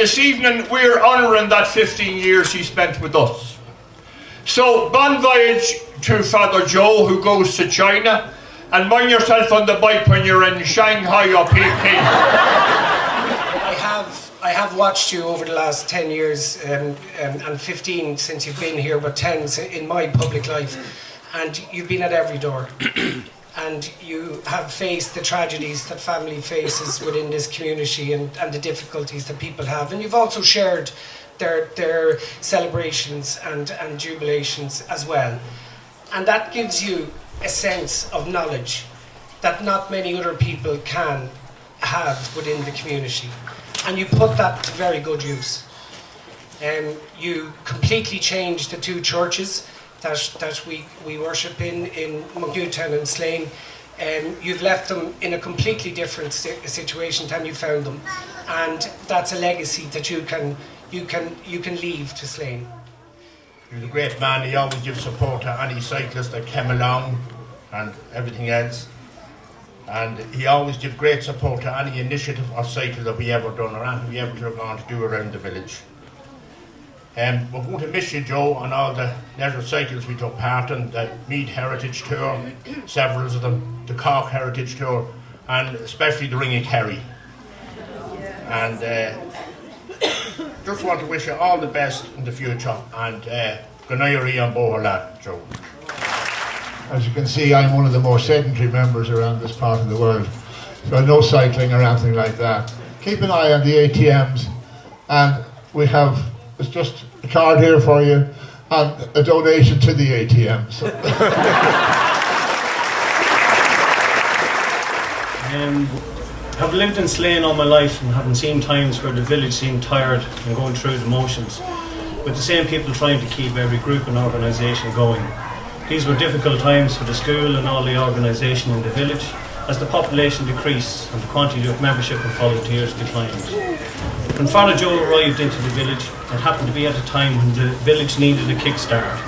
this evening we're honouring that 15 years he spent with us. So, bon voyage to Father Joe, who goes to China, and mind yourself on the bike when you're in Shanghai or Peking. I have watched you over the last 10 years and 15 since you've been here, but 10 in my public life, and you've been at every door. And you have faced the tragedies that family faces within this community and the difficulties that people have. And you've also shared their celebrations and jubilations as well. And that gives you a sense of knowledge that not many other people can have within the community. And you put that to very good use. You completely changed the two churches that we worship in Newtown and Slane. You've left them in a completely different situation than you found them, and that's a legacy that you can leave to Slane. He's a great man. He always gives support to any cyclist that came along and everything else. And he always gives great support to any initiative or cycle that we ever done or anything we ever going to do around the village. We're going to miss you, Joe, on all the leisure cycles we took part in, the Meath Heritage Tour, several of them, the Cork Heritage Tour, and especially the Ring of Kerry. And just want to wish you all the best in the future, and good night on board, lad, Joe. As you can see, I'm one of the more sedentary members around this part of the world, so no cycling or anything like that. Keep an eye on the ATMs, and we have, it's just a card here for you, and a donation to the ATM. So. I've lived in Slane all my life and haven't seen times where the village seemed tired and going through the motions, with the same people trying to keep every group and organisation going. These were difficult times for the school and all the organisation in the village, as the population decreased and the quantity of membership and volunteers declined. When Father Joe arrived into the village, it happened to be at a time when the village needed a kickstart.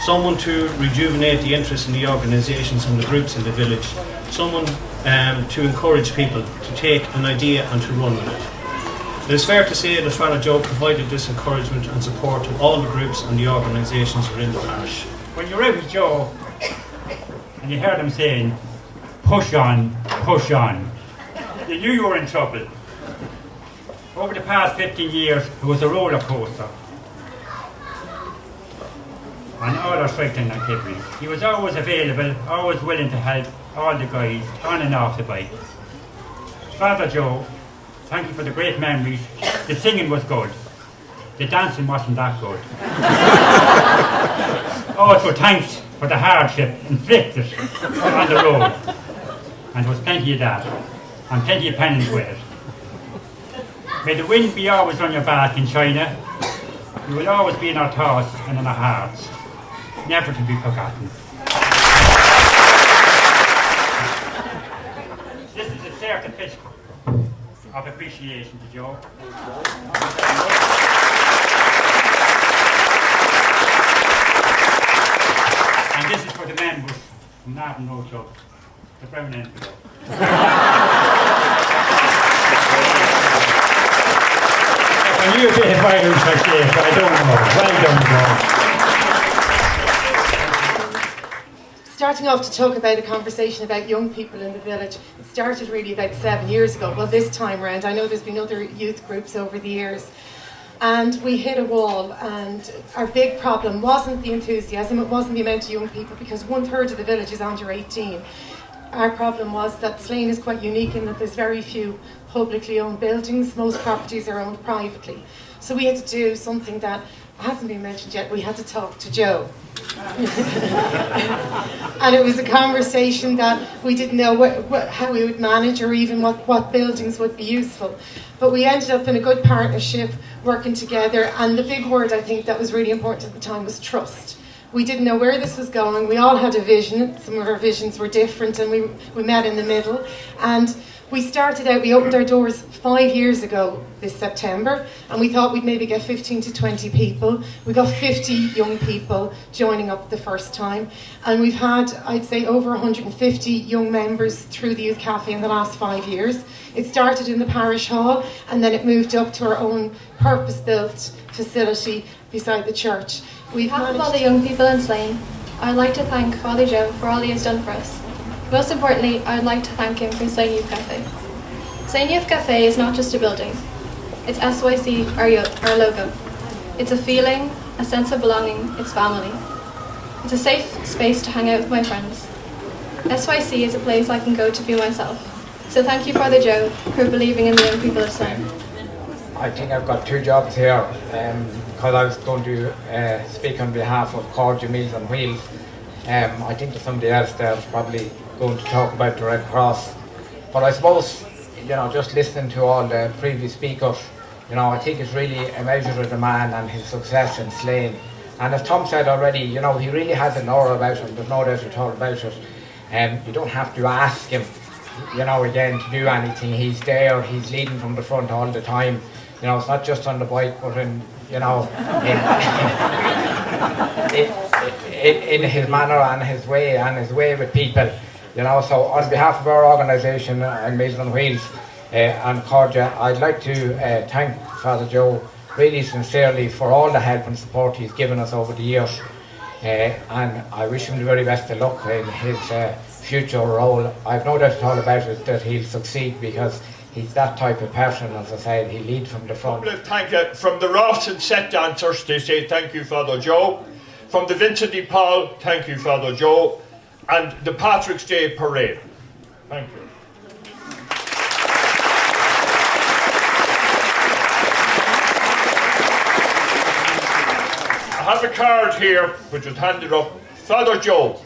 Someone to rejuvenate the interest in the organisations and the groups in the village. Someone to encourage people to take an idea and to run with it. It is fair to say that Father Joe provided this encouragement and support to all the groups and the organisations within the parish. When you're out with Joe and you heard him saying, push on, you knew you were in trouble. Over the past 15 years, it was a roller coaster on all our cycling activities. He was always available, always willing to help all the guys on and off the bike. Father Joe, thank you for the great memories. The singing was good. The dancing wasn't that good. Also, thanks for the hardship inflicted on the road. And there was plenty of that, and plenty of penance with it. May the wind be always on your back in China. You will always be in our thoughts and in our hearts, never to be forgotten. This is a certificate of appreciation to Joe. And this is for the members from Navan Road Club, the brown envelope. I knew a bit of violence like this, but I don't know. Well done, Joe. Starting off to talk about a conversation about young people in the village. It started really about 7 years ago. Well, this time round, I know there's been other youth groups over the years. And we hit a wall, and our big problem wasn't the enthusiasm, it wasn't the amount of young people, because 1/3 of the village is under 18. Our problem was that Slane is quite unique in that there's very few publicly owned buildings. Most properties are owned privately. So we had to do something that hasn't been mentioned yet. We had to talk to Joe. And it was a conversation that we didn't know how we would manage, or even what buildings would be useful. But we ended up in a good partnership, working together, and the big word I think that was really important at the time was trust. We didn't know where this was going. We all had a vision. Some of our visions were different, and we met in the middle. And We started out, we opened our doors 5 years ago this September, and we thought we'd maybe get 15 to 20 people. We got 50 young people joining up the first time, and we've had, I'd say, over 150 young members through the Youth Cafe in the last 5 years. It started in the parish hall, and then it moved up to our own purpose-built facility beside the church. On behalf of all the young people in Slane, I'd like to thank Father Joe for all he has done for us. Most importantly, I would like to thank him for Slane Youth Cafe. Slane Youth Cafe is not just a building. It's SYC, our logo. It's a feeling, a sense of belonging, it's family. It's a safe space to hang out with my friends. SYC is a place I can go to be myself. So thank you, Father Joe, for believing in the young people of Slane. I think I've got 2 jobs here, because I was going to speak on behalf of Cordia Meals on Wheels. I think there's somebody else there's probably going to talk about the Red Cross. But I suppose, just listening to all the previous speakers, I think it's really a measure of the man and his success in Slane. And as Tom said already, he really has an aura about him, there's no doubt at all about it. You don't have to ask him, again, to do anything. He's there, he's leading from the front all the time. It's not just on the bike, but in his manner and his way with people. So on behalf of our organisation, Meals on Wheels and Cordia, I'd like to thank Father Joe really sincerely for all the help and support he's given us over the years. And I wish him the very best of luck in his future role. I've no doubt at all about it that he'll succeed, because he's that type of person. As I said, he leads from the front. Thank you. From the Ross and Set dancers, they say thank you, Father Joe. From the Vincent de Paul, thank you, Father Joe. And the Patrick's Day Parade. Thank you. I have a card here which was handed up. Father Joe,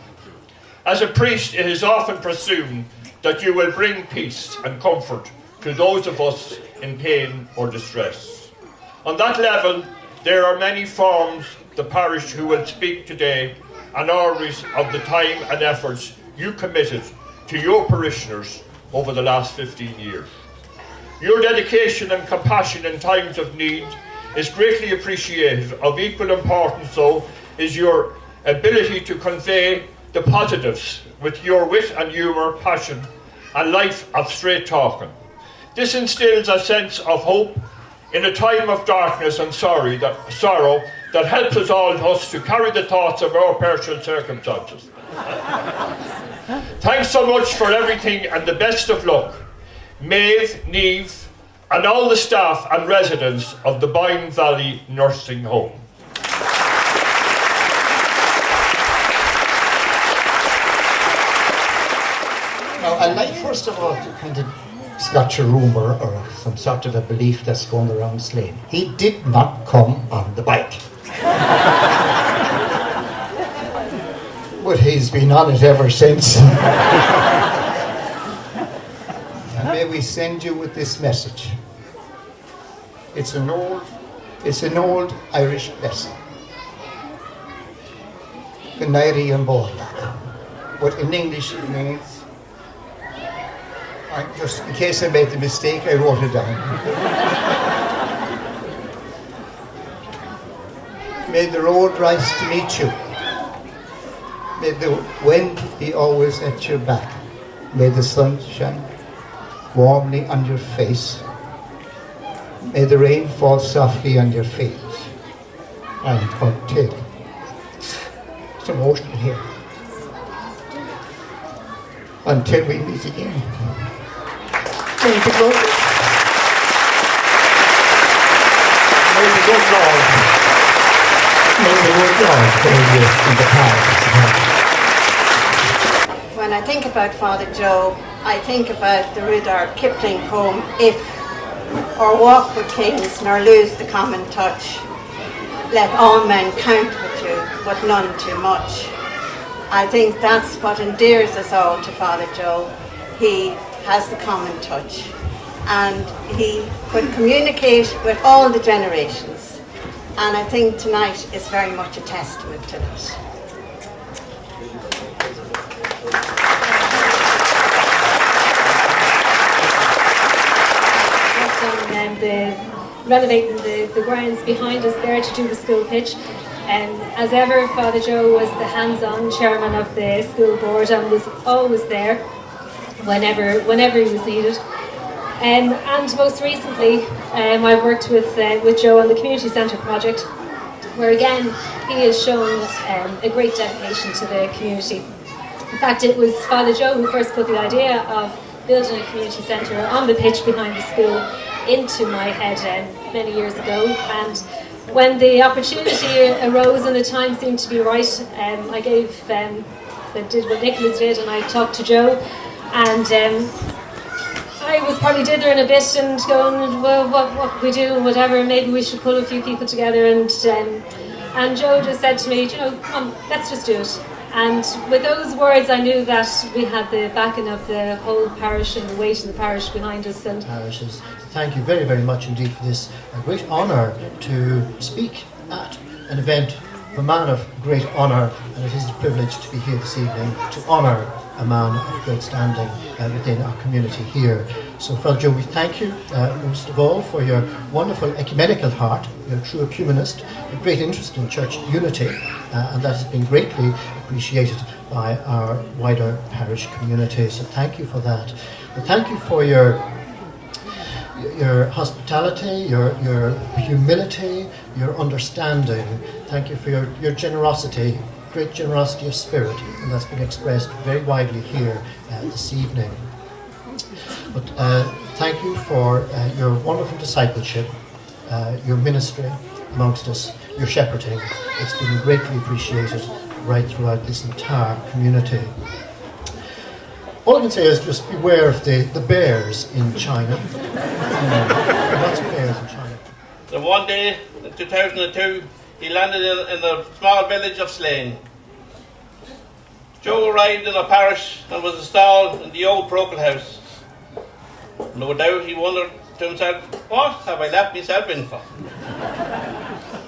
as a priest, it is often presumed that you will bring peace and comfort to those of us in pain or distress. On that level, there are many forms the parish who will speak today and always of the time and efforts you committed to your parishioners over the last 15 years. Your dedication and compassion in times of need is greatly appreciated. Of equal importance, though, is your ability to convey the positives with your wit and humour, passion, and life of straight talking. This instills a sense of hope in a time of darkness and sorrow that helps us all to carry the thoughts of our personal circumstances. Thanks so much for everything, and the best of luck. Maeve, Neve, and all the staff and residents of the Boyne Valley Nursing Home. Now, I'd like first of all to kind of scotch a rumour or some sort of a belief that's going around Slane. He did not come on the bike. But he's been on it ever since. And may we send you with this message. It's an old Irish blessing. Gnairi and Bola. But in English it means, just in case I made the mistake, I wrote it down. May the road rise to meet you. May the wind be always at your back. May the sun shine warmly on your face. May the rain fall softly on your feet. And until, it's emotional here, until we meet again. May the good Lord guide you in the path. When I think about Father Joe, I think about the Rudyard Kipling poem, If, or walk with kings, nor lose the common touch. Let all men count with you, but none too much. I think that's what endears us all to Father Joe. He has the common touch, and he could communicate with all the generations. And I think tonight is very much a testament to that. renovating the grounds behind us there to do the school pitch. As ever, Father Joe was the hands-on chairman of the school board and was always there whenever he was needed. And most recently, I've worked with Joe on the community centre project, where again he has shown a great dedication to the community. In fact, it was Father Joe who first put the idea of building a community centre on the pitch behind the school into my head many years ago. And when the opportunity arose and the time seemed to be right, I did what Nicholas did, and I talked to Joe, and I was probably dithering a bit and going, well, what can we do, and whatever, maybe we should pull a few people together, and Joe just said to me, come on, let's just do it. And with those words, I knew that we had the backing of the whole parish and the weight of the parish behind us. And parishes. Thank you very, very much indeed for this great honour to speak at an event of a man of great honour, and it is a privilege to be here this evening to honour a man of great standing within our community here. So, Father Joe, we thank you most of all for your wonderful ecumenical heart. You're a true ecumenist, a great interest in church unity, and that has been greatly appreciated by our wider parish community. So thank you for that. But thank you for your hospitality, your humility, your understanding. Thank you for your generosity, great generosity of spirit, and that's been expressed very widely here this evening. But thank you for your wonderful discipleship, your ministry amongst us, your shepherding. It's been greatly appreciated right throughout this entire community. All I can say is just beware of the bears in China. Lots of bears in China. So one day in 2002, he landed in the small village of Slane. Joe arrived in a parish and was installed in the old parochial house. No doubt he wondered to himself, what have I left myself in for?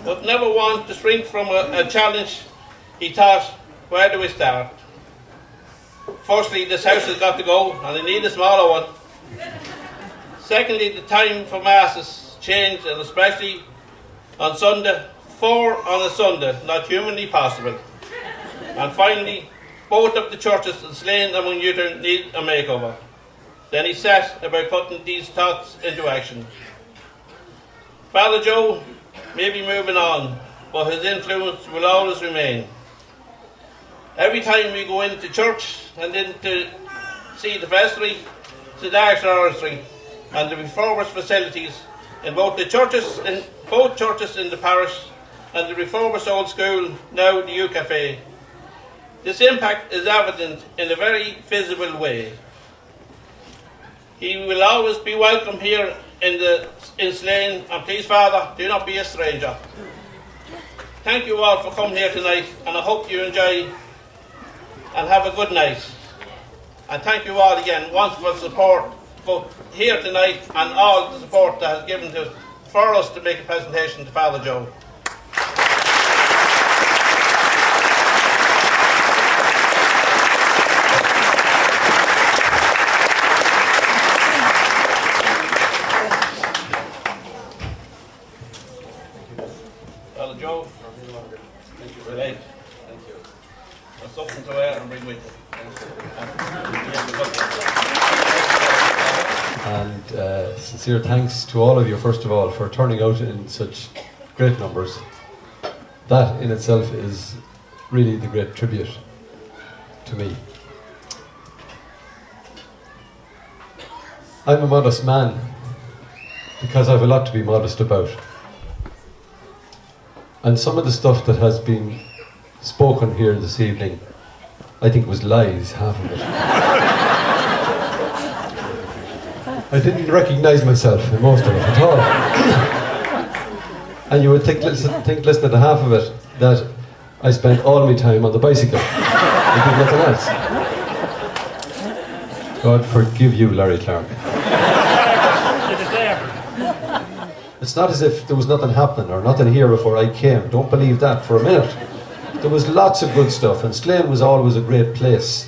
But never one to shrink from a challenge. He thought, where do we start? Firstly, this house has got to go, and I need a smaller one. Secondly, the time for masses changed, and especially on Sunday, 4 on a Sunday, not humanly possible. And finally, both of the churches in Slane and Newton need a makeover. Then he set about putting these thoughts into action. Father Joe may be moving on, but his influence will always remain. Every time we go into church and in to see the vestry, the dark oratory, and the refurbished facilities in both churches in the parish and the refurbished old school, now the U Cafe, this impact is evident in a very visible way. He will always be welcome here in Slane, and please, Father, do not be a stranger. Thank you all for coming here tonight, and I hope you enjoy and have a good night. And thank you all again once for support, both here tonight and all the support that has given for us to make a presentation to Father Joe. Father Joe, thank you for late. Thank you. There's something to wear and bring with you. And sincere thanks to all of you, first of all, for turning out in such great numbers. That in itself is really the great tribute to me. I'm a modest man because I have a lot to be modest about. And some of the stuff that has been spoken here this evening, I think was lies, half of it. I didn't recognise myself in most of it at all. And you would think listening to half of it, that I spent all my time on the bicycle. I did nothing else. God forgive you, Larry Clark. It's not as if there was nothing happening or nothing here before I came. Don't believe that for a minute. There was lots of good stuff, and Slane was always a great place.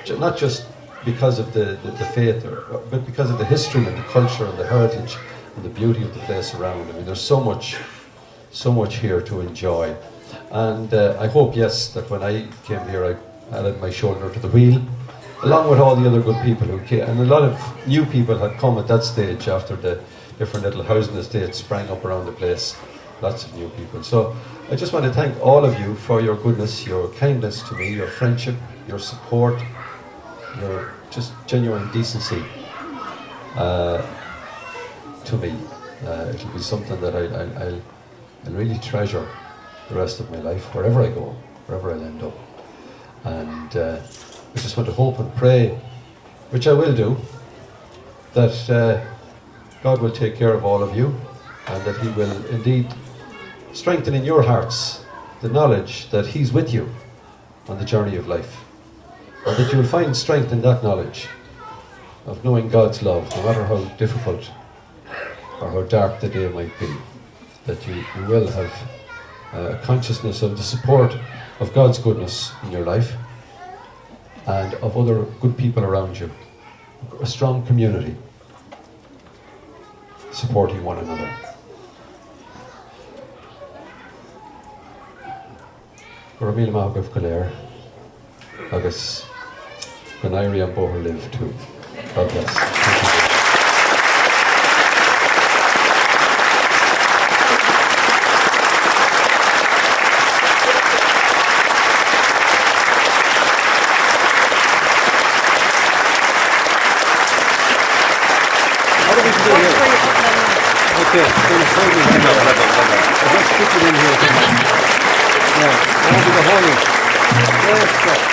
Not just because of the faith, but because of the history and the culture and the heritage and the beauty of the place around. I mean, there's so much here to enjoy. And I hope, yes, that when I came here, I added my shoulder to the wheel, along with all the other good people who came. And a lot of new people had come at that stage after the different little housing estates sprang up around the place. Lots of new people. So I just want to thank all of you for your goodness, your kindness to me, your friendship, your support, your just genuine decency to me. It'll be something that I'll really treasure the rest of my life, wherever I go, wherever I'll end up. And I just want to hope and pray, which I will do, that God will take care of all of you, and that He will indeed strengthen in your hearts the knowledge that He's with you on the journey of life, and that you will find strength in that knowledge of knowing God's love, no matter how difficult or how dark the day might be, that you will have a consciousness of the support of God's goodness in your life and of other good people around you, a strong community supporting one another. Go míle maith go léir, agus go éirí an bóthar live too. God bless. Thank you. Okay, so let's put it in here. Yeah, over the holy. Yes, sir.